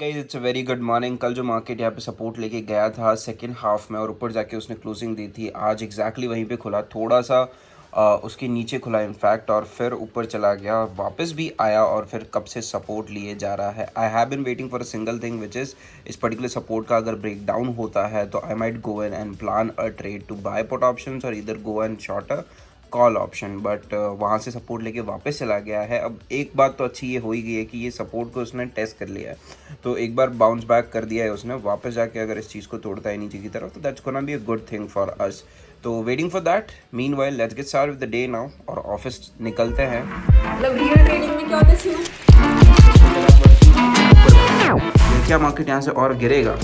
Guys it's a very good morning. कल जो market यहाँ पे सपोर्ट लेके गया था सेकंड हाफ में और ऊपर जाके उसने क्लोजिंग दी थी, आज एग्जैक्टली वहीं पे खुला, थोड़ा सा उसके नीचे खुला इनफैक्ट, और फिर ऊपर चला गया, वापस भी आया और फिर कब से सपोर्ट लिए जा रहा है। I have been waiting for a single thing which is इस पर्टिकुलर सपोर्ट का अगर ब्रेक डाउन होता है तो I might go in and plan a trade to buy put options और इधर go and short a call option, but वहाँ से सपोर्ट लेके वापस चला गया है। अब एक बात तो अच्छी ये हो ही गई है कि ये सपोर्ट को उसने टेस्ट कर लिया है, तो एक बार बाउंस बैक कर दिया है उसने, वापस जाके अगर इस चीज़ को तोड़ता है नीचे की तरफ तो that's gonna be a good thing for us. तो waiting for that, meanwhile let's get start with the day now और ऑफिस निकलते हैं। मतलब रियल ट्रेडिंग में क्या होता है सीन? ये क्या मार्केट यहाँ से और गिरेगा?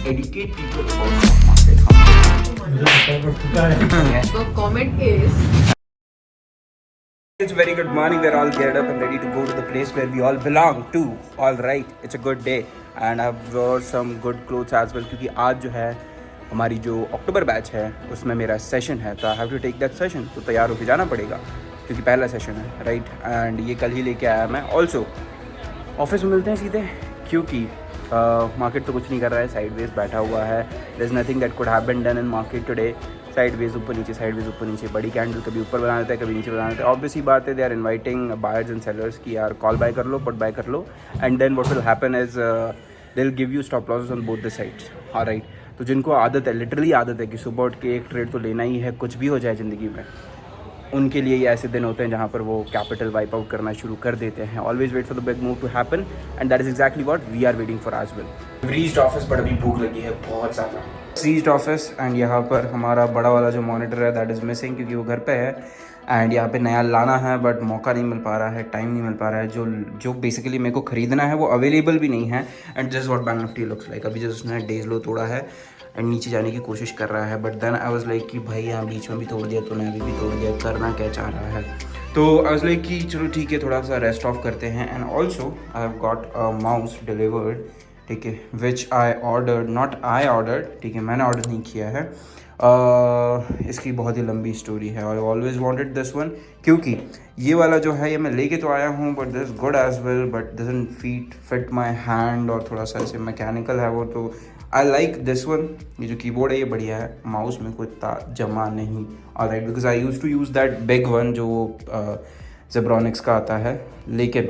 Educate people about market. The comment is It's very good morning. We're all geared up and ready to go to the place where we all belong to. All right, it's a good day and I've wore some good clothes as well क्योंकि आज जो है हमारी जो अक्टूबर batch है उसमें मेरा session है, तो I have to take that session, तो तैयार होकर जाना पड़ेगा क्योंकि पहला सेशन है, राइट। एंड ये कल ही लेके आया मैं। ऑल्सो ऑफिस में मिलते हैं सीधे क्योंकि मार्केट तो कुछ नहीं कर रहा है, साइडवेज बैठा हुआ है। There is nothing that could have been done in market today. Sideways ऊपर नीचे, साइडवेज ऊपर नीचे, बड़ी कैंडल कभी ऊपर बना देता है कभी नीचे बना देता है। ऑब्वियसली बात है, they are inviting buyers and sellers कि यार कॉल बाय कर लो, पुट बाय कर लो, and then what will happen is they will give you stop losses on both the sides. Alright, तो जिनको आदत है, लिटरली आदत है कि सुबह उठ के एक ट्रेड तो लेना ही है, कुछ भी हो जाए ज़िंदगी में, उनके लिए ये ऐसे दिन होते हैं जहाँ पर वो कैपिटल वाइप आउट करना शुरू कर देते हैं। Always wait for the big move to happen and that is exactly what we are waiting for as well. Reached office पर अभी भूख लगी है बहुत ज़्यादा। रीच्ड ऑफिस एंड यहाँ पर हमारा बड़ा वाला जो मॉनिटर है दैट इज़ मिसिंग क्योंकि वो घर पे है एंड यहाँ पे नया लाना है, बट मौका नहीं मिल पा रहा है, टाइम नहीं मिल पा रहा है। जो बेसिकली मेरे को ख़रीदना है वो अवेलेबल भी नहीं है and just what bank Nifty looks like. अभी जस्ट उसने डेज लो तोड़ा है एंड नीचे जाने की कोशिश कर रहा है, but then I was like कि भाई यहाँ बीच में भी तोड़ दिया तूने, अभी भी तोड़ दिया, करना क्या चाह रहा है। तो आई वाज लाइक कि चलो ठीक है, थोड़ा सा रेस्ट ऑफ करते हैं। And also I have got a mouse delivered, ठीक है, which I ordered, not I ordered, ठीक है, मैंने ऑर्डर नहीं किया है। इसकी बहुत ही लंबी स्टोरी है। I always wanted this one क्योंकि ये वाला जो है ये मैं लेके तो आया हूँ, but this good as well, but doesn't fit my hand और थोड़ा सा ऐसे मैकेनिकल है वो, तो आई लाइक दिस वन। ये जो कीबोर्ड है ये बढ़िया है, माउस में कोई इतना जमा नहीं। Alright, because I used to use that big one जो जेब्रॉनिक्स का आता है, लेकिन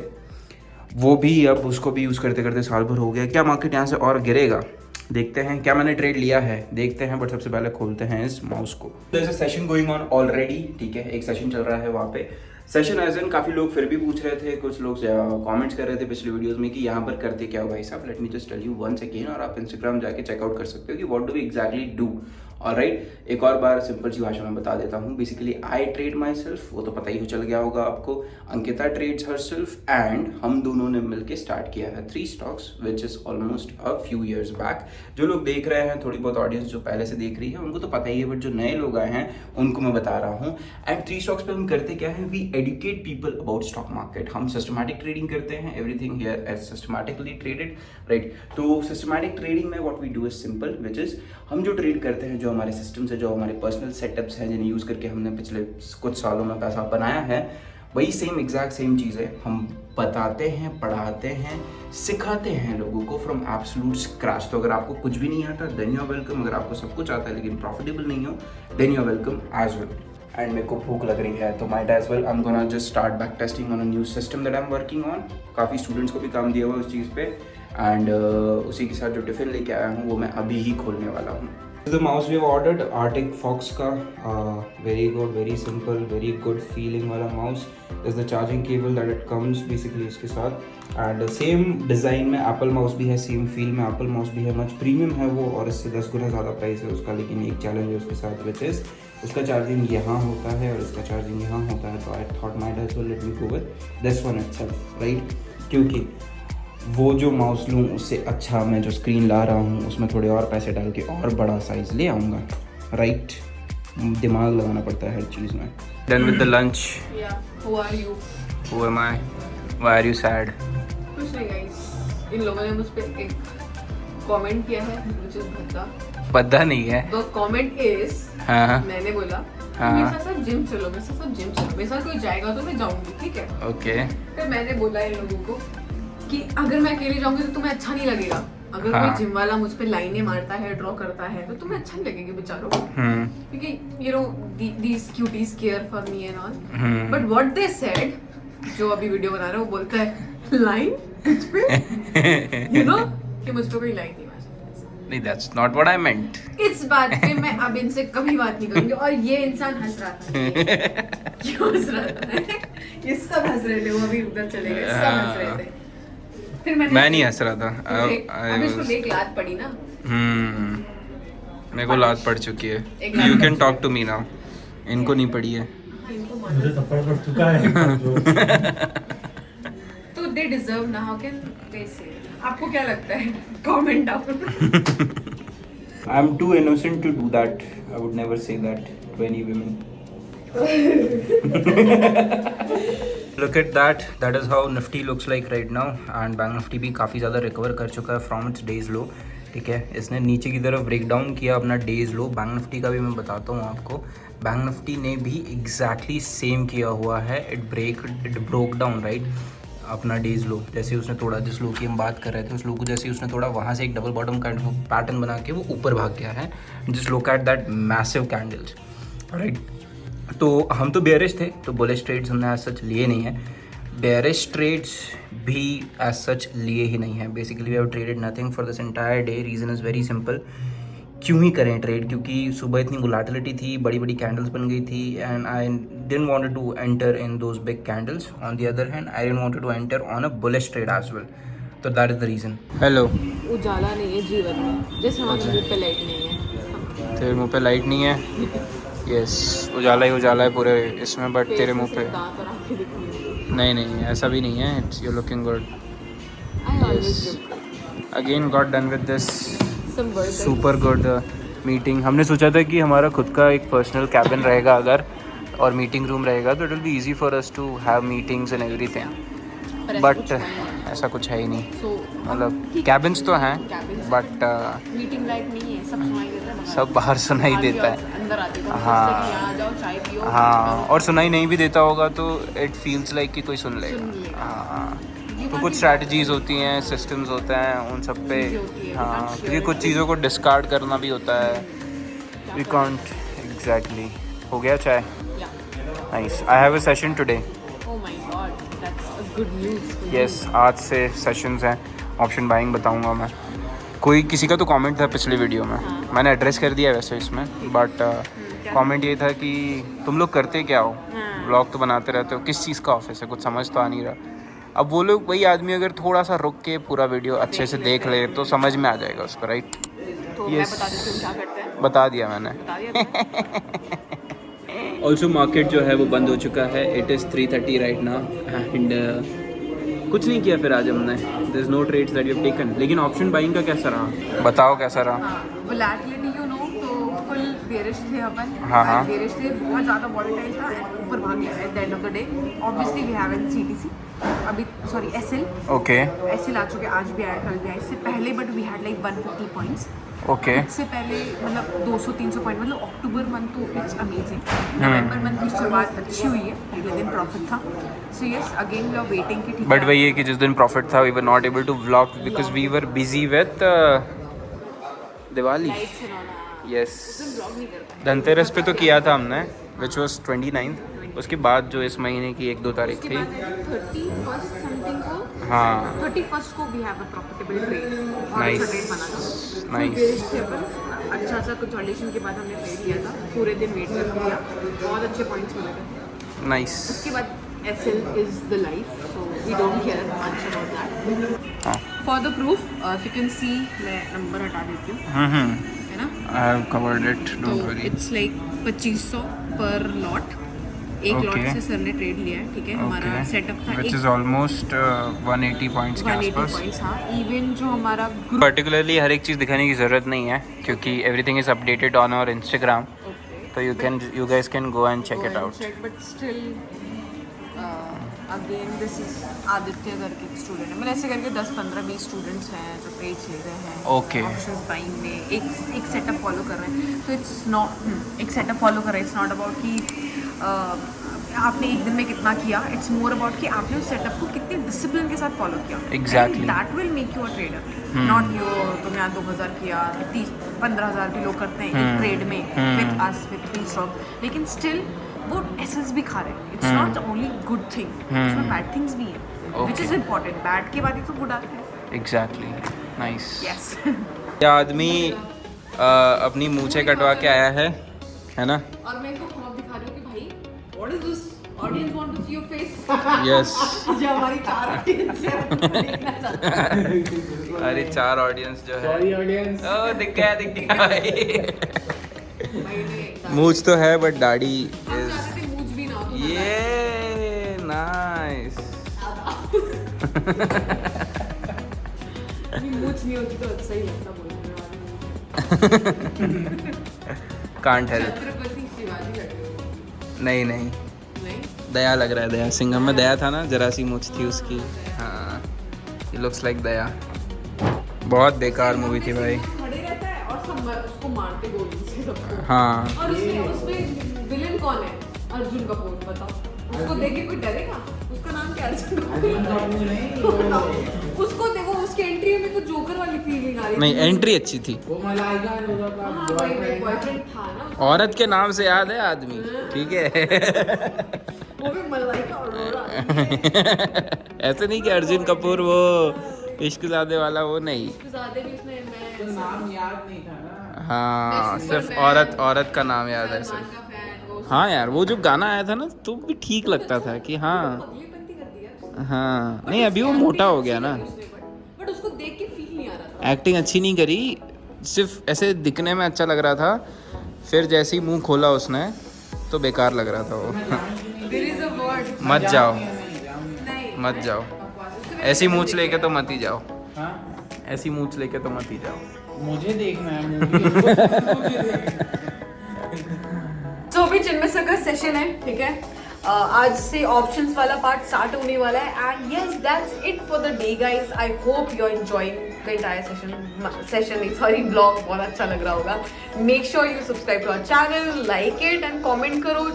वो भी अब उसको भी यूज़ करते करते साल भर हो गया। क्या मार्केट यहाँ से और गिरेगा? देखते हैं क्या मैंने ट्रेड लिया है, देखते हैं, बट सबसे पहले खोलते हैं इस माउस को। There is a session going on already, ठीक है, एक सेशन चल रहा है वहाँ पे। सेशन एज इन काफ़ी लोग फिर भी पूछ रहे थे, कुछ लोग कमेंट्स कर रहे थे पिछले वीडियोस में कि यहाँ पर करते क्या हो भाई साहब। Let me just tell you once again, और आप इंस्टाग्राम जाके चेकआउट कर सकते हो कि what do we exactly do. Alright, एक और बार सिंपल सी भाषा में बता देता हूँ। Basically I trade myself, वो तो पता ही चल गया होगा आपको। Ankita trades herself and हम दोनों ने मिलकर स्टार्ट किया है 3 stocks which is almost a few years back. जो लोग देख रहे हैं, थोड़ी बहुत ऑडियंस जो पहले से देख रही है उनको तो पता ही है, बट जो नए लोग आए हैं उनको मैं बता रहा हूँ। एंड 3 स्टॉक्स पे हम करते क्या है, we educate people about stock market. हम सिस्टमैटिक ट्रेडिंग करते हैं, everything here is systematically traded, right. तो सिस्टमैटिक ट्रेडिंग में what we do is simple, which is हम जो ट्रेड करते हैं, जो हमारे सिस्टम्स है, जो हमारे पर्सनल सेटअप्स हैं जिन्हें यूज़ करके हमने पिछले कुछ सालों में पैसा बनाया है, वही सेम एग्जैक्ट सेम चीज़ें हम बताते हैं, पढ़ाते हैं, सिखाते हैं लोगों को फ्रॉम एब्सोल्यूट स्क्रैच। तो अगर आपको कुछ भी नहीं आता देन यू आर वेलकम, अगर आपको सब कुछ आता है लेकिन प्रॉफिटेबल नहीं हो then you are welcome as well. And मेरे को भूख लग रही है तो might as well I am gonna just start back testing on a new system that I am working on. काफ़ी स्टूडेंट्स को भी काम दिया हुआ है उस चीज़ पे, एंड उसी के साथ जो टिफ़िन लेके आया हूँ वो मैं अभी ही खोलने वाला हूँ। The mouse we have ordered Arctic Fox का, very good, very simple, very good feeling वाला mouse. There's the charging cable that it comes basically इसके साथ, and same design में Apple mouse भी है, same feel में Apple mouse भी है, much premium है वो, और इससे 10 गुना ज़्यादा प्राइस है उसका। लेकिन एक चैलेंज है उसके साथ, which is उसका चार्जिंग यहाँ होता है और इसका चार्जिंग यहाँ होता है, तो I thought might as well let me go with this one itself, right? क्योंकि वो जो माउस लूँ उससे अच्छा मैं जो स्क्रीन ला रहा हूँ उसमें थोड़े और पैसे डाल के और बड़ा साइज़ ले आऊँगा, राइट। दिमाग लगाना पड़ता है हर चीज़ में। Done with the lunch. who are you? Who am I? Why are you sad? कुछ नहीं गाइस, इन लोगों ने मुझ पे एक कमेंट किया है which is भद्दा। पता नहीं है। The comment is, हाँ। मैंने बोला हाँ। मेरे साथ सब जिम चलो, मेरे साथ सब जिम चलो, मेरे साथ कोई जाएगा तो मैं जाऊंगी, ठीक है। ओके फिर मैंने बोला इन लोगों को कि अगर मैं अकेले जाऊंगी तो तुम्हें अच्छा नहीं लगेगा। अगर हाँ। कोई जिम वाला मुझ पे लाइनें मारता है, ड्रॉ करता है, तो तुम्हें अच्छा नहीं लगेगा बेचारों को, क्योंकि you know these cuties care for me and all. But what they said, जो अभी वीडियो बना रहा है वो बोलता है लाइन मुझ पे, यू नो कि मुझ पे कोई लाइन नहीं मार सकता। नहीं, दैट्स नॉट व्हाट आई मेंट। इस बात पे मैं अब इनसे कभी बात नहीं करूंगी। और ये इंसान हंस रहा था, क्यों हंस रहा था? ये सब हंस रहे थे, वो अभी उधर चले गए, सब हंस रहे थे। फिर मैं नहीं हंस रहा था। अब इसको एक लात पड़ी ना। मेरे को लात पड़ चुकी है। You can talk to me now. इनको नहीं पड़ी है। मुझे थप्पड़ पड़ चुका है। तो दे डिजर्व ना, हाउ कैन दे से? आपको क्या लगता है? Comment down. I am too innocent to do that. I would never say that to any women. Look at that. That is how Nifty looks like right now. And Bank Nifty भी काफ़ी ज़्यादा recover कर चुका है from its days low. ठीक है, इसने नीचे की तरफ ब्रेक डाउन किया अपना डेज लो। बैंक निफ्टी का भी मैं बताता हूँ आपको। बैंक निफ्टी ने भी एग्जैक्टली सेम किया हुआ है। इट ब्रोक डाउन राइट अपना डेज लो। जैसे उसने थोड़ा, जिस लो की हम बात कर रहे थे, उस लो को जैसे उसने थोड़ा वहाँ से एक double bottom kind of pattern बना के वो ऊपर भाग गया है। जिस लो at that massive candles right. तो हम तो बेयरिश थे, तो बुलिश ट्रेड्स हमने एज सच लिए नहीं है। बेयरिश ट्रेड्स भी एज सच लिए ही नहीं है। Basically we have traded nothing for this entire day. Reason is very simple. क्यों ही करें ट्रेड? क्योंकि सुबह इतनी वोलेटिलिटी थी, बड़ी बड़ी कैंडल्स बन गई थी and I didn't wanted to enter in those big candles. On the other hand I didn't wanted to enter on a bullish trade as well. तो that is the reason. Hello, उजाला नहीं है जीवन में, जैसे हमारे मुंह पे लाइट नहीं है। तेरे मुंह पे लाइट नहीं है? यस, उजाला ही उजाला है पूरे इसमें, बट तेरे मुंह पे दांत और आंखें दिख रही हैं। नहीं, ऐसा भी नहीं है। It's you looking good. I always Yes. look again got done with this some burger. Super good meeting. हमने सोचा था कि हमारा खुद का एक पर्सनल कैबिन रहेगा अगर, और मीटिंग रूम रहेगा, तो it will be easy for us to have meetings and everything. पर ऐसा बट कुछ नहीं है। ऐसा कुछ है ही नहीं। So, मतलब ठीक- कैबिन्स तो हैं Cabins बट मीटिंग लाइक नहीं है, सब सुनाई देता है बाहर। सब बाहर सुनाई बाहर देता भी है। अंदर आते हैं, हाँ। यहाँ आ जाओ, चाय पियो। हाँ, और सुनाई नहीं भी देता होगा तो इट फील्स लाइक कि कोई सुन सुन लेगा। लेगा। हाँ, ये तो बात कुछ भी स्ट्रैटेजीज होती हैं, सिस्टम्स होते हैं, उन सब पे। चीज़ें होती है, we हाँ, can't क्योंकि share कुछ it. चीज़ों को डिस्कार्ड करना भी होता है। We can't exactly. हो गया चाय? Yeah. Nice. I have a session today. Oh my God, that's a good news for you. Yes, आज से सेशंस हैं। ऑप्शन बाइंग बताऊंगा मैं। कोई किसी का तो कमेंट था पिछली वीडियो में, मैंने एड्रेस कर दिया वैसे इसमें, बट कमेंट ये था कि तुम लोग करते क्या हो, ब्लॉग तो बनाते रहते हो, किस चीज़ का ऑफिस है, कुछ समझ तो आ नहीं रहा। अब वो लोग, वही आदमी अगर थोड़ा सा रुक के पूरा वीडियो अच्छे से देख ले तो समझ में आ जाएगा उसको, राइट? तो मैं बता देती हूँ क्या करते हैं। बता दिया मैंने। बता दिया तुमने? ऑल्सो मार्केट जो है वो बंद हो चुका है। It is 3:30 right now and कुछ नहीं किया फिर आज हमने। There is no trades that you have taken. लेकिन ऑप्शन बाइंग का कैसा रहा? बताओ कैसा रहा? हाँ, वोलेटिलिटी यू नो, तो फुल बेरिश थे अपन। हाँ। बेरिश थे, बहुत ज़्यादा वॉलेटाइल था and ऊपर भाग गया at the end of the day. Obviously we have an CTC अभी, सॉरी SL। ओके SL आ चुके, आज भी आया, कल भी आया। इससे पहले but we had like 150 points. Okay. इससे पहले मतलब 200-300 पॉइंट, मतलब अक्टूबर मंथ तो इट्स अमेजिंग। नवंबर मंथ की शुरुआत अच्छी हुई है, पहले दिन प्रॉफिट था। So yes, again we are waiting कि ठीक बट वही है कि जिस दिन प्रॉफिट था we were not able to vlog because we were busy with Diwali. Lights and all. Yes, blog नहीं कर पाए। धनतेरस पे तो किया था हमने, विच वॉज 29। उसके बाद जो इस महीने की 1-2 तारीख उसके थी। बाद 31st समथिंग को, हाँ 31st को we have a profitable trade. और Nice. अच्छा ट्रेड बना था। Nice. बेरिश थे अपन, अच्छा सा कंसोलिडेशन के बाद हमने ट्रेड किया था, पूरे दिन वेट करके किया, बहुत अच्छे पॉइंट्स मिले थे। नाइस। उसके बाद SL is the life, so we don't care much about that. हाँ। For the proof, if you can see, मैं नंबर हटा देती हूँ, है ना? आई हैव कवर्ड इट, तो डोंट वरी। इट्स लाइक 2500 पर लॉट। एक Okay. लॉट से सर ने ट्रेड लिया है, ठीक है। हमारा सेटअप था विच इज ऑलमोस्ट 180 पॉइंट्स के 180 आसपास। पॉइंट्स। हाँ, इवन जो हमारा ग्रुप, पर्टिकुलरली हर एक चीज़ दिखाने की ज़रूरत नहीं है क्योंकि everything is updated on our Instagram, तो you guys can go and check it out. But still again this is Aditya करके एक स्टूडेंट है, मतलब ऐसे करके 10 15 20 स्टूडेंट्स हैं जो पेज ले रहे हैं Okay. ऑप्शन टाइम में एक सेटअप फॉलो कर रहे हैं। तो इट्स नॉट एक सेटअप फॉलो कर रहे हैं, इट्स नॉट अबाउट कि आपने एक दिन में कितना किया, इट्स मोर अबाउट कि आपने उस सेटअप को कितने डिसिप्लिन के साथ फॉलो किया। Exactly. That will make you a trader, not you तुमने आज 2000 किया, 30-15,000 भी लोग करते हैं एक ट्रेड में with us with free stock, लेकिन स्टिल वो एसेंस भी खा रहे हैं। It's not only good thing, उसमें बैड थिंग्स भी हैं, विच इज इम्पोर्टेंट। बैड के बाद ही तो गुड आता है। Exactly, nice. यस ये आदमी अपनी मूछें कटवा के आया है ना? और मैं इसको ख्वाब दिखा रही हूँ कि भाई what is this, audience want to see your face. Yes. जो हमारी 4 ऑडियंस है वो देखना चाहते हैं। अरे 4 ऑडियंस जो है, सॉरी ऑडियंस। ओ दिख गया भाई। भाई ने मूछ तो है बट दाढ़ी हम इज चाहते थे मूछ भी ना हो। ये नाइस। मूछ नहीं होती तो अच्छा ही लगता बोलने में। Can't help. छत्रपति शिवाजी बैठे हुए। नहीं, नहीं दया लग रहा है। दया सिंघम में दया था ना, जरा सी मूछ थी उसकी। हाँ, ये लुक्स लाइक दया। बहुत बेकार मूवी थी भाई। खड़े रहता है और सब उसको मारते गोली से सबको। हाँ, और उसमें विलेन कौन है? अर्जुन कपूर। बताओ उसको देख के कोई डरेगा? उसका नाम क्या है? अर्जुन कपूर। उसको देखो, उसकी एंट्री में कुछ जोकर वाली फीलिंग आ रही नहीं एंट्री अच्छी थी। वो मलाइका अरोड़ा का बॉयफ्रेंड था ना उसका। औरत के नाम से याद है आदमी, ठीक है। वो भी मलाइका अरोड़ा। ऐसे नहीं कि अर्जुन कपूर वो इश्कज़ादे वाला, वो नहीं। ज़्यादा भी उसने मैं नाम याद नहीं था ना। हाँ, मैं सिर्फ सुपरमैन, औरत का नाम याद है सलमान सिर्फ। का फैन, वो हाँ यार, वो जो गाना आया था ना तो भी ठीक लगता था कि हाँ पगलीपंती कर दिया उसने। हाँ। नहीं अभी वो मोटा हो गया ना। बट उसको देख के फील नहीं आ रहा था। एक्टिंग अच्छी नहीं करी, सिर्फ ऐसे दिखने में अच्छा लग रहा था, फिर जैसे ही मुंह खोला उसने तो बेकार लग रहा था वो। There is a word. मत जाओ, नहीं मत जाओ, बकवास। उससे ऐसी मूछ लेके तो मत ही जाओ, हाँ, ऐसी मूछ लेके तो मत ही जाओ। मुझे देखना है मूवी। तो अभी चिन्मय सर का सेशन है, ठीक है। आज से ऑप्शंस वाला पार्ट स्टार्ट होने वाला है and yes that's it for the day guys. I hope you are enjoying the entire session नहीं सॉरी ब्लॉग, बहुत अच्छा लग रहा होगा। Make sure you subscribe to our channel, like it and comment करो।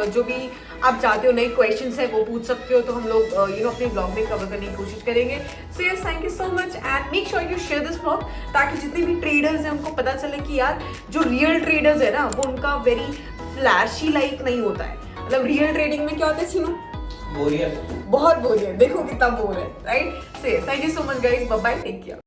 जो भी आप चाहते हो, नए क्वेश्चंस है वो पूछ सकते हो, तो हम लोग अपने ब्लॉग में कवर करने की कोशिश करेंगे। सो yes, thank you so much and make sure you share this blog, ताकि जितने भी ट्रेडर्स हैं उनको पता चले कि यार जो रियल ट्रेडर्स है ना वो उनका वेरी फ्लैशी लाइफ नहीं होता है। मतलब रियल ट्रेडिंग में क्या होता है सीनू? बोरियत। बहुत बोरियत। देखो कितना बोर है, right? So yes, thank you so much guys, bye bye, take care.